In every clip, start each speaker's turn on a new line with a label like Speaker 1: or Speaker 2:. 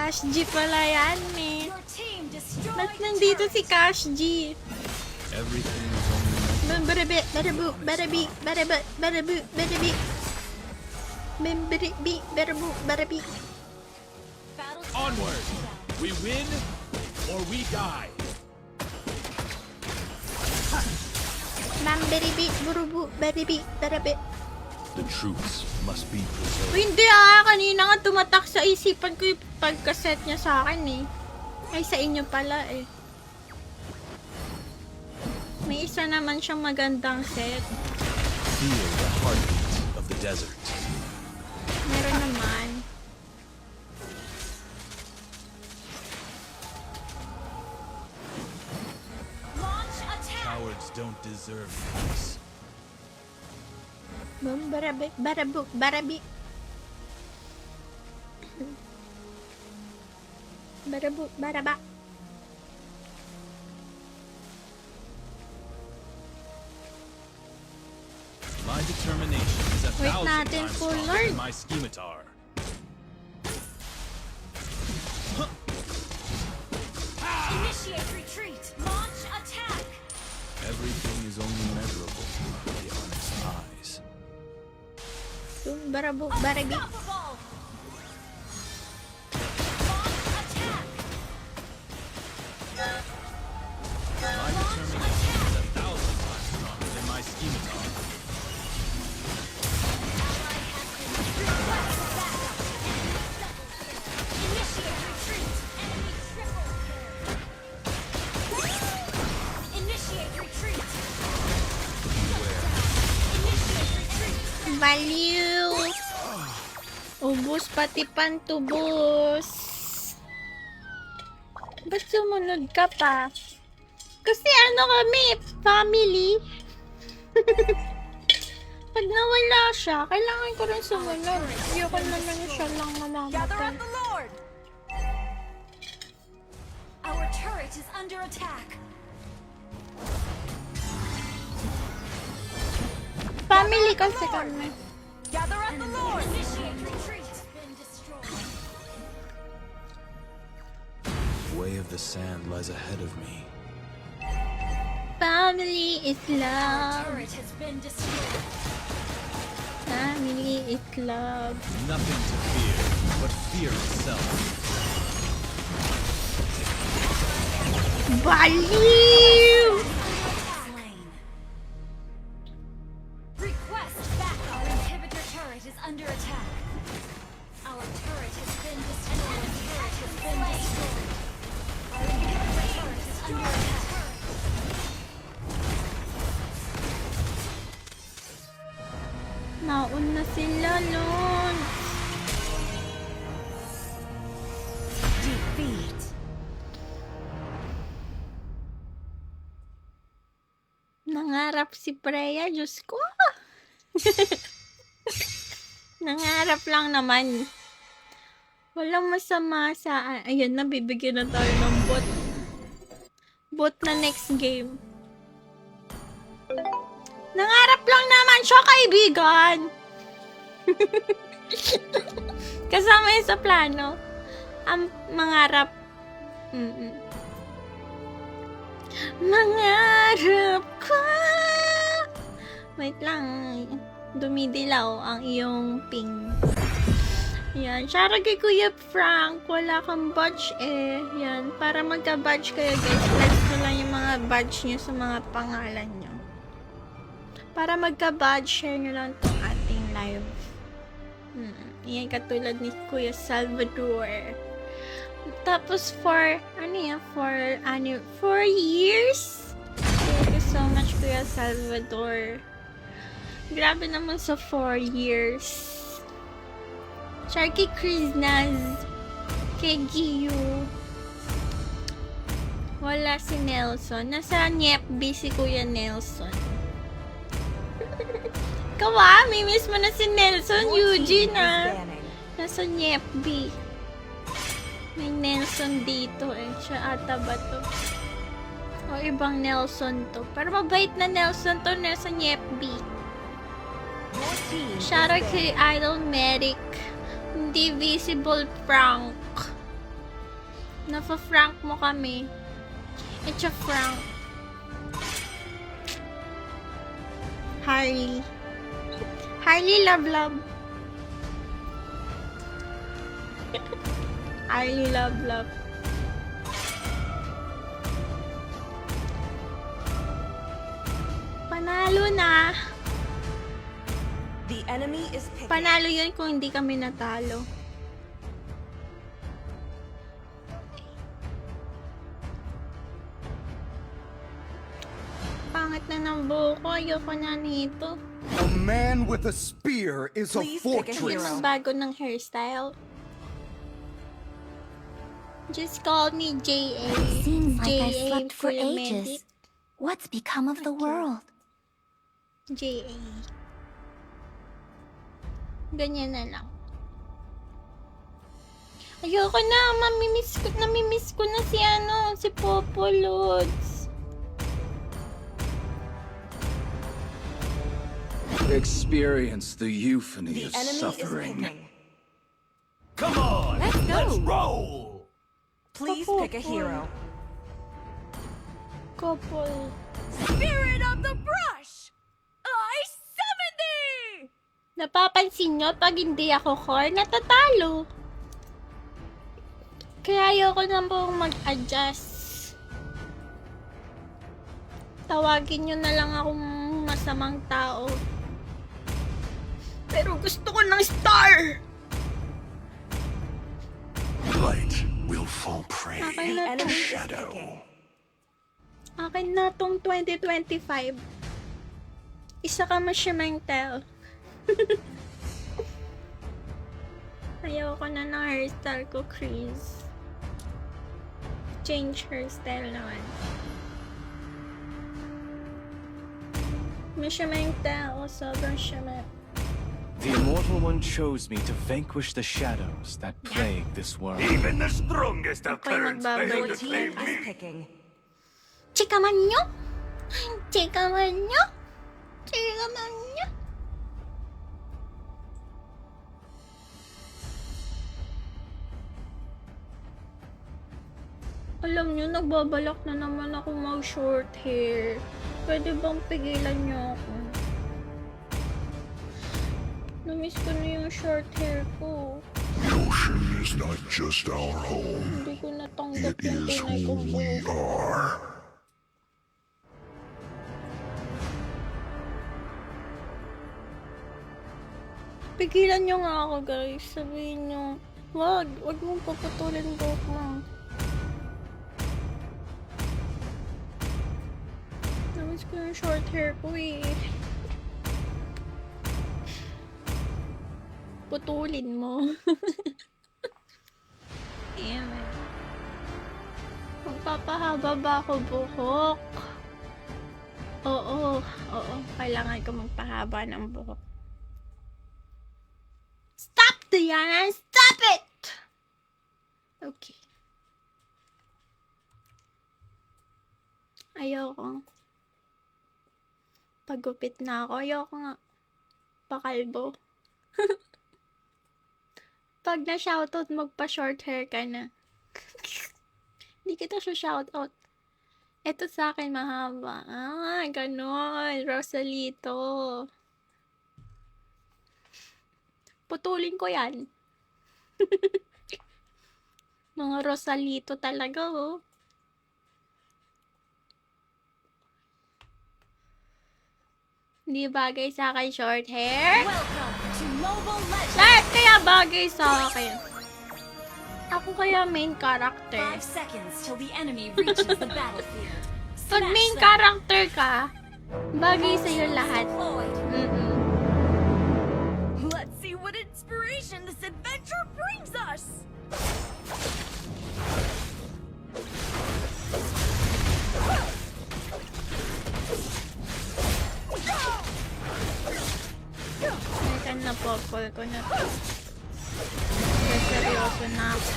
Speaker 1: Cash G pala yan eh. Ba't nandito si Cash G?
Speaker 2: Everything is only
Speaker 1: Barabi, barabu, barabi, baraba, barabu, barabi. Barabi, barabu, barabi.
Speaker 2: onward. We win or we die.
Speaker 1: Bambiribi, burubu, barabi, barabi.
Speaker 2: The truths must be preserved.
Speaker 1: Uy, hindi kanina nga tumatak sa isipan ko yung pagkaset niya sa akin eh. Ay, sa inyo pala eh. May isa naman siyang magandang set.
Speaker 2: Feel the heartbeat of the desert.
Speaker 1: Meron naman.
Speaker 2: Cowards don't deserve peace.
Speaker 1: Bum, barabi, barabu, barabi. Barabu, baraba.
Speaker 2: My determination is a
Speaker 1: Wait
Speaker 2: thousand
Speaker 1: natin
Speaker 2: times
Speaker 1: po,
Speaker 2: stronger
Speaker 1: Lord.
Speaker 2: than my scimitar.
Speaker 3: Initiate retreat. Launch attack.
Speaker 2: Everything is only measurable by the honest eyes.
Speaker 1: Bum, barabu, barabi.
Speaker 3: Unstoppable. Launch attack.
Speaker 2: My determination is a thousand times stronger than my scimitar.
Speaker 3: Initiate retreat. Enemy triple kill. Initiate retreat. Initiate retreat.
Speaker 1: Baliw. Ubus pati pantubos. Ba't sumunod ka pa? Kasi ano kami, family. Pag nawala siya, kailangan ko rin sumunod. Ayoko naman siya lang
Speaker 3: Gather
Speaker 1: mamamatay.
Speaker 3: up the Lord. Our turret is under attack.
Speaker 1: Family kasi kami.
Speaker 3: Gather up the Lord. Initiate retreat. Been destroyed.
Speaker 2: Way of the sand lies ahead of me.
Speaker 1: Family is love.
Speaker 3: Turret has been destroyed.
Speaker 1: Family is love.
Speaker 2: Nothing to fear but fear itself.
Speaker 1: Baliw!
Speaker 3: Slain. Request backup. Our inhibitor turret is under attack. Our turret has been destroyed. Our turret has been destroyed. Our inhibitor turret is under attack.
Speaker 1: Nauna sila nun.
Speaker 3: Defeat.
Speaker 1: Nangarap si Freya, Diyos ko. Nangarap lang naman. Walang masama sa... Ayun, nabibigyan na tayo ng bot. Bot na next game. Nangarap lang naman siya, kaibigan. Kasama yun sa plano. Ang mangarap. Mangarap ko. Wait lang. Dumidilaw ang iyong ping. Yan. Shara kay Kuya Frank. Wala kang badge eh. Yan. Para magka-badge kayo guys. Flex ko lang yung mga badge nyo sa mga pangalan nyo. Para magka-badge, share nyo lang itong ating live. Yan. Katulad ni Kuya Salvador. Tapos for 4 years? Thank you so much, Kuya Salvador. Grabe naman sa 4 years. Sharky Kriznaz. Kay Giyu. Wala si Nelson. Nasa Nyepbi si Kuya Nelson. Kawa, may miss mo na si Nelson. Eugene Nasa Nyepbi. May Nelson dito eh. Siya ata ba to? O ibang Nelson to. Pero mabait na Nelson to. Nasa Nyepbi. Shoutout kay Idol Medic. Hindi visible Frank. Nafa-frank mo kami. It's a frank. Harley. Harley love love. Harley love love. Panalo na.
Speaker 4: The enemy is picking.
Speaker 1: Panalo yun kung hindi kami natalo. Pangit na ng buhok ko. Ayoko na nito.
Speaker 5: A man with a spear is a
Speaker 4: Please pick a
Speaker 5: fortress.
Speaker 4: hero.
Speaker 1: Bago ng hairstyle. Just call me J.A.
Speaker 6: Seems like I
Speaker 1: J.A.
Speaker 6: slept for
Speaker 1: the medic.
Speaker 6: ages. What's become of the world?
Speaker 1: J.A. Ganyan na lang. Ayoko na. Namimiss ko na si Popo Lods.
Speaker 5: Experience the euphony
Speaker 4: The
Speaker 5: of
Speaker 4: enemy is
Speaker 5: suffering.
Speaker 4: picking.
Speaker 2: Come on!
Speaker 4: Let's go.
Speaker 2: Let's roll!
Speaker 4: Please
Speaker 1: Opo,
Speaker 4: pick a
Speaker 1: opo.
Speaker 4: hero.
Speaker 1: Couple.
Speaker 3: Spirit of the brush! I summon thee!
Speaker 1: Napapansin nyo, pag hindi ako core, natatalo. Kaya ayoko na pong mag-adjust. Tawagin nyo na lang akong masamang tao. Pero gusto ko ng star!
Speaker 5: Light will fall prey
Speaker 1: Akin
Speaker 4: The
Speaker 1: na to.
Speaker 4: enemy is
Speaker 5: shadow.
Speaker 4: picking.
Speaker 1: Akin na tong 2025. Isa ka masyamentel. Ayoko na ng hairstyle ko, Chris. Change hairstyle naman. Masyamentel o sobrang syamet.
Speaker 2: The Immortal One chose me to vanquish the shadows that plague this world.
Speaker 5: Even the strongest of
Speaker 1: Ako'y
Speaker 5: currents fail
Speaker 4: Your
Speaker 5: to
Speaker 4: team
Speaker 5: claim
Speaker 4: is
Speaker 5: me.
Speaker 4: picking.
Speaker 1: Chika man nyo? Chika man nyo? Chika man nyo? Alam nyo, nagbabalak na naman ako mag-short hair. Pwede bang pigilan nyo ako? Namiss ko na yung short hair ko.
Speaker 7: The ocean is not just our home,
Speaker 1: Hindi ko natanggap
Speaker 7: it
Speaker 1: yung
Speaker 7: is
Speaker 1: tunay
Speaker 7: who
Speaker 1: kong
Speaker 7: we
Speaker 1: buhok.
Speaker 7: are.
Speaker 1: Pigilan nyo nga ako, guys. Sabihin nyo, wag mong paputulin buhok mo. Namiss ko yung short hair ko eh. Putulin mo. Damn it. Magpapahaba ba ako buhok? Oo. Kailangan ko magpahaba ng buhok. Stop, Diana! Stop it! Okay. Ayoko. Pagupit na ako. Ayoko nga. Pakalbo. Pag na-shoutout, magpa-short hair ka na. Hindi kita shoutout. Ito sa akin mahaba. Ah, ganon. Rosalito. Putulin ko yan. Mga Rosalito talaga, oh. Hindi bagay sa akin short hair.
Speaker 3: Welcome to Mobile Legends!
Speaker 1: Lahat kaya bagay sa akin. Ako kaya main character.
Speaker 3: 5 seconds till the enemy reaches the battlefield.
Speaker 1: Pag
Speaker 3: Smash
Speaker 1: main
Speaker 3: them.
Speaker 1: character ka, bagay sa'yo lahat.
Speaker 3: Deployed.
Speaker 1: Mm-mm.
Speaker 3: Let's see what inspiration this adventure brings us!
Speaker 1: Teka na po, call ko na to. Kaya seryoso na ako.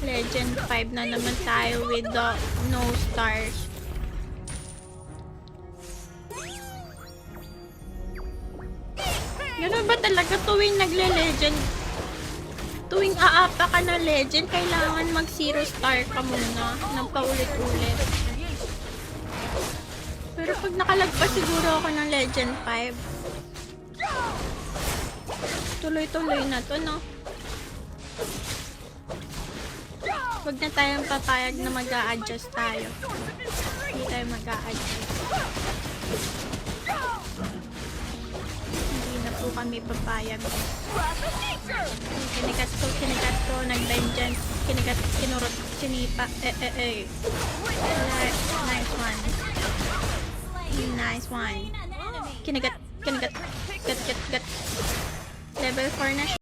Speaker 1: Legend 5 na naman tayo with the no stars. Ganun ba talaga tuwing nagle-legend? tuwing aapa ka na legend, kailangan mag 0 star ka muna ng paulit-ulit. Pero pag nakalagpas siguro ako ng legend 5, tuloy-tuloy na to, no? Huwag na tayong papayag na mag-a-adjust tayo. Hindi tayo mag-a-adjust. Hindi na po kami papayag. Kinikat ko, nag-vengeance. Kinurot, sinipa. Nice one. Nice one. Gat. Level 4 na siya.